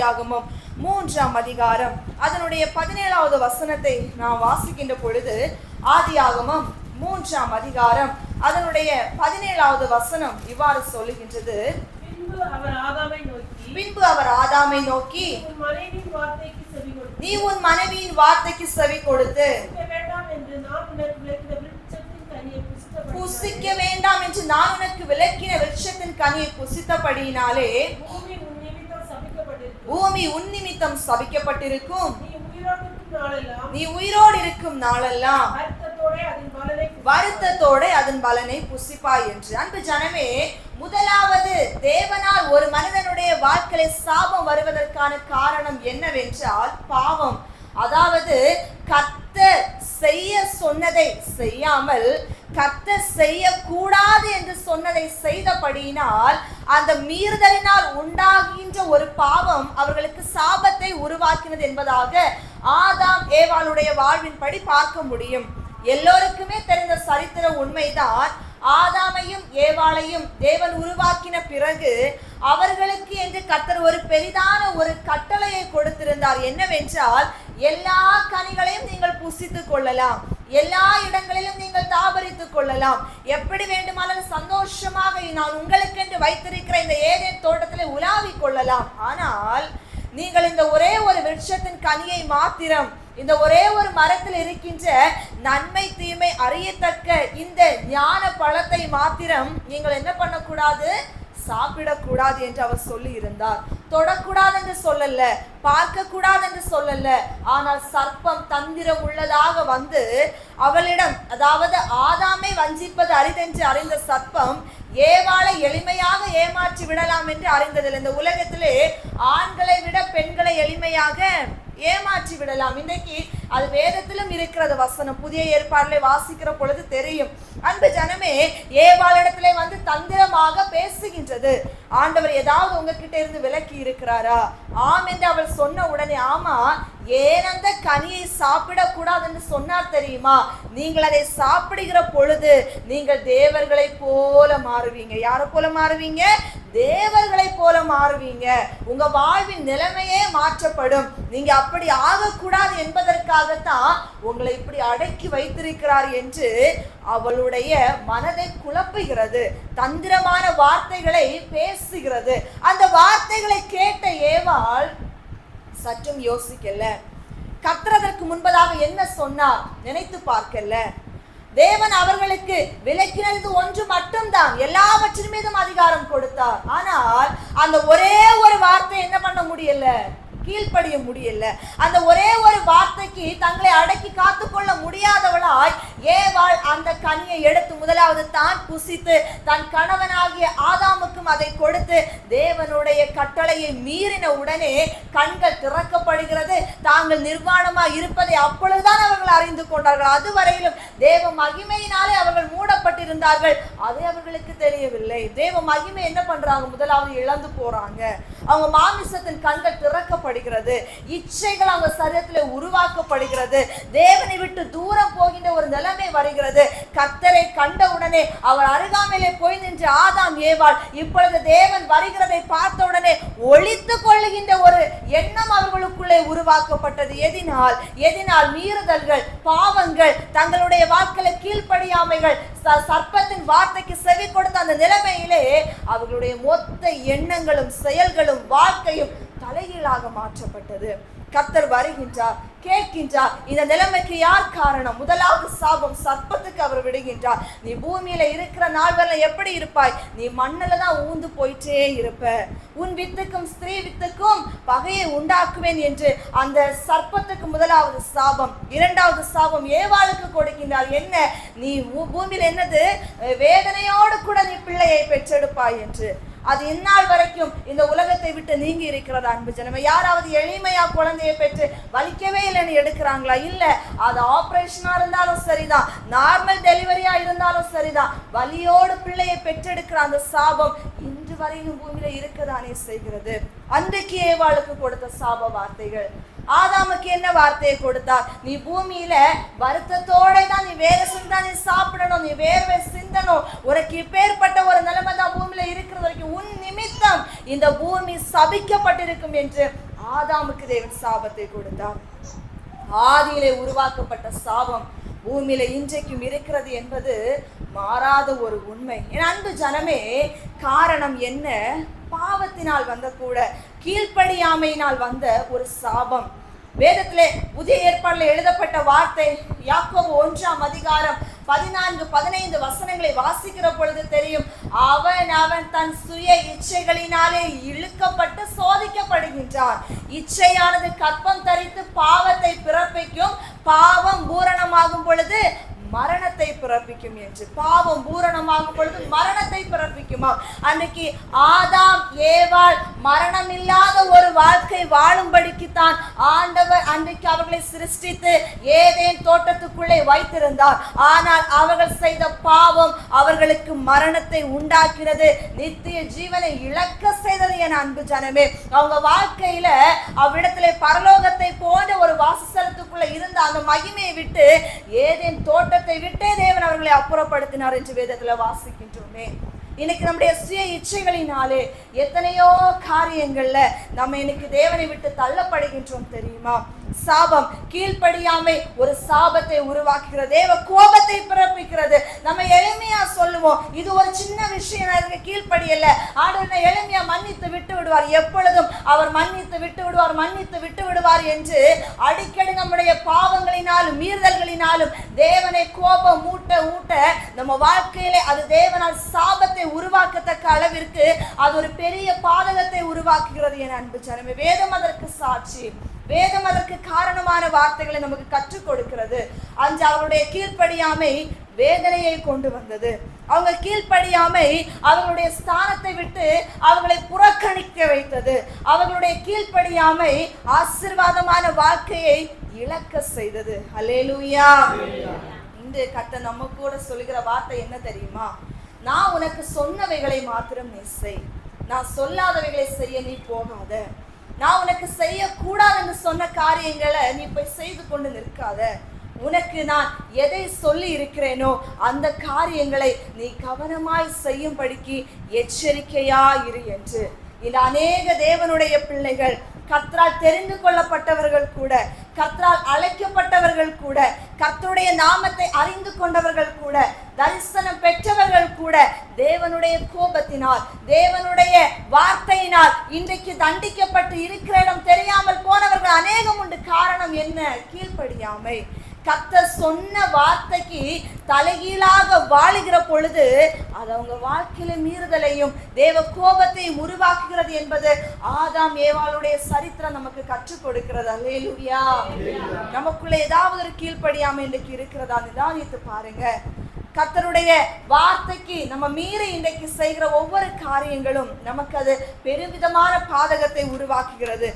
ஆதியாகமம் 3ஆம் அதிகாரம் அதனுடைய 17வது வசனத்தை நாம் வாசிக்கின்ற பொழுது, ஆதியாகமம் 3ஆம் அதிகாரம் அதனுடைய 17வது வசனம் இவ்வாறு சொல்லுகின்றது. பின்பு அவர் ஆதாமை நோக்கி, நீ உன் மனைவியின் வார்த்தைக்கு செவி கொடுத்து புசிக்க வேண்டாம் என்று நான் உனக்கு விலக்கின விருட்சத்தின் கனியை புசித்தபடியினாலே பூமி உன் நிமித்தம் சபிக்கப்பட்டிருக்கும். நீ உயிரோடு இருக்கும் நாளெல்லாம் வருத்தத்தோட அதன் பலனை புசிப்பாய் என்று. அன்பு ஜனமே, முதலாவது தேவனால் ஒரு மனிதனுடைய வாழ்க்கையில சாபம் வருவதற்கான காரணம் என்னவென்றால் பாவம். அதாவது கர்த்தர் செய்ய சொன்னதை செய்யாமல் கர்த்தர் செய்யக்கூடாது என்று சொன்னதை செய்தபடியினால் அந்த மீறுதலினால் உண்டாகின்ற ஒரு பாவம் அவர்களுக்கு சாபத்தை உருவாக்கினது என்பதாக ஆதாம் ஏவாளுடைய வாழ்வின்படி பார்க்க முடியும். எல்லோருக்குமே தெரிந்த சரித்திர உண்மைதான். ஆதாமையும் ஏவாளையும் தேவன் உருவாக்கின பிறகு அவர்களுக்கு என்று கர்த்தர் ஒரு பெரிதான ஒரு கட்டளையை கொடுத்திருந்தார். என்னவென்றால், எல்லா கனிகளையும் நீங்கள் புசித்துக் கொள்ளலாம், எல்லா இடங்களிலும் நீங்கள் தாபரித்துக் கொள்ளலாம், எப்படி வேண்டுமானாலும் சந்தோஷமாக நான் உங்களுக்கு என்று வைத்திருக்கிற இந்த ஏதேன் தோட்டத்தில் உலாவிக் கொள்ளலாம். ஆனால் நீங்கள் இந்த ஒரே ஒரு விருட்சத்தின் கனியை மாத்திரம், இந்த ஒரே ஒரு மரத்தில் இருக்கின்ற நன்மை தீமை அறியத்தக்க இந்த ஞான பழத்தை மாத்திரம் நீங்கள் என்ன பண்ணக்கூடாது, சாப்பிடக்கூடாது என்று அவர் சொல்லி இருந்தார். தொடக்கூடாது என்று சொல்லல, பார்க்க கூடாது என்று சொல்லல. ஆனால் சர்ப்பம் தந்திரம் உள்ளதாக வந்து அவளிடம், அதாவது ஆதாமை வஞ்சிப்பது அரிதென்று அறிந்த சர்ப்பம் ஏவாளை எளிமையாக ஏமாற்றி விடலாம் என்று அறிந்ததில்லை. இந்த உலகத்திலே ஆண்களை விட பெண்களை எளிமையாக ஏமாற்றி விடலாம். இன்றைக்கு அது வேதத்திலும் இருக்கிறது வசனம். புதிய ஏற்பாட்டிலே வாசிக்கிற பொழுது தெரியும். அன்பு ஜனமே, ஏவாளிடத்திலே வந்து தந்திரமாக பேசுகின்றது. ஆண்டவர் ஏதாவது உங்ககிட்ட இருந்து விலக்கி இருக்கிறாரா? ஆம் என்று அவள் சொன்ன உடனே, ஆமா, ஏன் அந்த கனியை சாப்பிடக்கூடாது என்று சொன்னார் தெரியுமா? நீங்கள் அதை சாப்பிடுகிற பொழுது நீங்கள் தேவர்களை போல மாறுவீங்க. யாரை போல மாறுவீங்க? தேவர்களை போல மாறுவீங்க. உங்க வாழ்வின் நிலைமையே மாற்றப்படும். நீங்க அப்படி ஆகக்கூடாது என்பதற்காகத்தான் உங்களை இப்படி அடக்கி வைத்திருக்கிறார் என்று அவளுடைய மனதை குழப்புகிறது. தந்திரமான வார்த்தைகளை பேசுகிறது. அந்த வார்த்தைகளை கேட்ட ஏவாள் சற்றும் யோசிக்கல. கர்த்தருக்கு முன்பதாக என்ன சொன்னார் நினைத்து பார்க்கல. தேவன் அவர்களுக்கு விலக்கினது ஒன்று மட்டும்தான், எல்லாவற்றின் மீதும் அதிகாரம் கொடுத்தார். ஆனால் அந்த ஒரே ஒரு வார்த்தை என்ன பண்ண முடியல, கீழ்ப்படிய முடியல. அந்த ஒரே ஒரு வார்த்தைக்கு தங்களை அடக்கி காத்துக்கொள்ள முடியாதவளாய் ஏவாள் அந்த கனியை எடுத்து முதலாவது தான் புசித்து தன் கணவனாகிய ஆதாமுக்கும் அதை கொடுத்து தேவனுடைய கட்டளையை மீறின உடனே கண்கள் திறக்கப்படுகிறது. தாங்கள் நிர்வாணமாக இருப்பதை அப்பொழுதுதான் அவர்கள் அறிந்து கொண்டார்கள். அதுவரையிலும் தேவ மகிமையினாலே அவர்கள் மூடப்பட்டிருந்தார்கள். அது அவர்களுக்கு தெரியவில்லை. தேவ மகிமை என்ன பண்றாங்க? முதலாவது இழந்து போறாங்க. அவங்க மாமிசத்தின் கண்கள் திறக்கப்படுகிறது. இச்சைகள் அவங்க சரீரத்தில் உருவாக்கப்படுகிறது. தேவனை விட்டு தூரம் போகின்ற ஒரு நிலைமை வருகிறது. கர்த்தரை கண்ட உடனே அவர் அருகாமையிலே போய் நின்று ஆதாம் ஏவாள் இப்பொழுது தேவன் வருகிறதை பார்த்த உடனே ஒளித்து கொள்ளுகின்ற ஒரு எண்ணம் அவர்களுக்குள்ளே உருவாக்கப்பட்டது. எதினால் மீறுதல்கள், பாவங்கள், தங்களுடைய வாழ்க்கையில கீழ்ப்படியாமைகள், சர்ப்பத்தின் வார்த்தைக்கு செவி கொடுத்த அந்த நிலைமையிலே அவர்களுடைய மொத்த எண்ணங்களும் செயல்களும் வாழ்க்கையும் தலைகீழாக மாற்றப்பட்டது. கர்த்தர் வருகின்றார், கேட்கின்றார். இந்த நிலைமைக்கு யார் காரணம்? முதலாவது சாபம் சர்ப்பத்துக்கு அவர் விடுகின்றார். நீ பூமியில இருக்கிற நாள் வரை எப்படி இருப்பாய்? நீ மண்ணில தான் ஊந்து போயிட்டே இருப்ப. உன் வித்துக்கும் ஸ்திரீ வித்துக்கும் பகையை உண்டாக்குவேன் என்று அந்த சர்ப்பத்துக்கு முதலாவது சாபம். இரண்டாவது சாபம் ஏவாளுக்கு கொடுக்கின்றார். என்ன? நீ பூமியில என்னது வேதனையோடு கூட நீ பிள்ளையை பெற்றெடுப்பாய் என்று. அது இந்நாள் வரைக்கும் இந்த உலகத்தை விட்டு நீங்கி இருக்கிறது. அன்பு ஜனமே, யாராவது எளிமையா குழந்தையை பெற்று வலிக்கவே இல்லைன்னு எடுக்கிறாங்களா? இல்ல. அது ஆபரேஷனா இருந்தாலும் சரிதான், நார்மல் டெலிவரியா இருந்தாலும் சரிதான், வலியோடு பிள்ளையை பெற்றெடுக்கிற அந்த சாபம் இன்று வரையும் பூமியில இருக்கதானே செய்கிறது. அன்றைக்கு ஏவாளுக்கு கொடுத்த சாப வார்த்தைகள். ஆதாமுக்கு என்ன வார்த்தையை கொடுத்தார்? நீ பூமியில வருத்தத்தோட தான் நீ வேற சிந்தா நீ சாப்பிடணும், நீ வேர்வை சிந்தணும். உனக்கு இப்பேற்பட்ட ஒரு நிலைமை தான் பூமியில இருக்கிற வரைக்கும் உன் நிமித்தம் இந்த பூமி சபிக்கப்பட்டிருக்கும் என்று ஆதாமுக்கு தேவன் சாபத்தை கொடுத்தார். ஆதியிலே உருவாக்கப்பட்ட சாபம் பூமியில இன்றைக்கும் இருக்கிறது என்பது மாறாத ஒரு உண்மை. என் அன்பு ஜனமே, காரணம் என்ன? பாவத்தினால் வந்த கூட கீழ்ப்படியாமையினால் வந்த ஒரு சாபம். வேதத்திலே புதிய ஏற்பாடுல எழுதப்பட்ட வார்த்தை யாக்கோபு 1:14-15 வசனங்களை வாசிக்கிற பொழுது தெரியும். அவன் தன் சுய இச்சைகளினாலே இழுக்கப்பட்டு சோதிக்கப்படுகின்றான். இச்சையானது கற்பம் தரித்து பாவத்தை பிறப்பிக்கும், பாவம் பூரணமாகும் பொழுது மரணத்தை பிறப்பிக்கும் என்று. பாவம் பூரணமாகும் பொழுது மரணத்தை பிறப்பிக்குமா? அன்றைக்கு ஆதாம் ஏவாள் மரணம் இல்லாத ஒரு வாழ்க்கை வாழும்படிக்குத்தான் ஆண்டவர் அன்றைக்கு அவர்களை சிருஷ்டித்து ஏதேன் தோட்டத்துக்குள்ளே வைத்திருந்தார். ஆனால் அவர்கள் செய்த பாவம் அவர்களுக்கு மரணத்தை உண்டாக்கினது, நித்திய ஜீவனை இழக்க செய்தது. என் அன்பு ஜனமே, அவங்க வாழ்க்கையில அவ்விடத்திலே பரலோகத்தை போன்ற ஒரு வாசஸ்தலத்துக்குள்ள இருந்த அந்த மகிமையை விட்டு ஏதேன் தோட்ட விட்டே தேவன் அவர்களை அப்புறப்படுத்தினார் என்று வேதத்துல வாசிக்கின்றோமே. இன்னைக்கு நம்முடைய சுய இச்சைகளினாலே எத்தனையோ காரியங்கள்ல நம்ம இன்னைக்கு தேவனை விட்டு தள்ளப்படுகின்றோம் தெரியுமா? சாபம், கீழ்ப்படியாமை ஒரு சாபத்தை உருவாக்குகிறது, தேவ கோபத்தை பிறப்பிக்கிறது. நம்ம எளிமையா சொல்லுவோம், இது ஒரு சின்ன விஷயம், எனக்கு கீழ்ப்படியல, ஆண்டவர் எளிமையா மன்னித்து விட்டு விடுவார், எப்பொழுதும் அவர் மன்னித்து விட்டு விடுவார், மன்னித்து விட்டு விடுவார் என்று அடிக்கடி நம்முடைய பாவங்களினாலும் மீறுதல்களினாலும் தேவனை கோபம் ஊட்ட நம்ம வாழ்க்கையிலே அது தேவனால் சாபத்தை உருவாக்கத்தக்க அளவிற்கு அது ஒரு பெரிய பாதகத்தை உருவாக்குகிறது. என் அன்பு ஜனமே, வேதம் அதற்கு சாட்சி. வேதம் அதற்கு காரணமான வார்த்தைகளை நமக்கு கற்றுக் கொடுக்கிறது. அன்று அவருடைய கீழ்ப்படியாமை வேதனையை கொண்டு வந்தது. அவங்க கீழ்ப்படியாமை அவர்களுடைய ஸ்தானத்தை விட்டு அவர்களை புறக்கணிக்க வைத்தது. அவர்களுடைய கீழ்ப்படியாமை ஆசீர்வாதமான வாழ்க்கையை இழக்க செய்தது. அல்லேலூயா. இன்று கர்த்தர் நம்ம கூட சொல்லுகிற வார்த்தை என்ன தெரியுமா? நான் உனக்கு சொன்னவைகளை மாத்திரம் நீ செய், நான் சொல்லாதவைகளை செய்ய நீ போகாத. நான் உனக்கு செய்யக்கூடாது என்று சொன்ன காரியங்களை நீ போய் செய்து கொண்டு நிற்காத. உனக்கு நான் எதை சொல்லி இருக்கிறேனோ அந்த காரியங்களை நீ கவனமாய் செய்யும்படிக்கு எச்சரிக்கையா இரு என்று. இந்த அநேக தேவனுடைய பிள்ளைகள், கர்த்தரால் தெரிந்து கொள்ளப்பட்டவர்கள் கூட, கர்த்தரால் அழைக்கப்பட்டவர்கள் கூட, கர்த்தருடைய நாமத்தை அறிந்து கொண்டவர்கள் கூட, தரிசனம் பெற்றவர்கள் கூட தேவனுடைய கோபத்தினால், தேவனுடைய வார்த்தையினால் இன்றைக்கு தண்டிக்கப்பட்டு இருக்கிற இடம் தெரியாமல் போனவர்கள் அநேகம் உண்டு. காரணம் என்ன? கீழ்ப்படியாமை. கர்த்தர் சொன்ன வார்த்தைக்கு தலைகீழாக வாழுகிற பொழுது அது அவங்க வாழ்க்கையில மீறுதலையும் தேவ கோபத்தையும் உருவாக்குகிறது என்பது ஆதாம் ஏவாளுடைய சரித்திரம் நமக்கு கற்றுக் கொடுக்கிறது. அல்லேலூயா. நமக்குள்ள ஏதாவது ஒரு கீழ்ப்படியாமை இன்றைக்கு இருக்கிறதா? நிதானித்து பாருங்க. கர்த்தருடைய வார்த்தைக்கு நம்ம மீறி இன்றைக்கு செய்கிற ஒவ்வொரு காரியங்களும் நமக்கு அது பெருவிதமான பாதகத்தை உருவாக்குகிறது.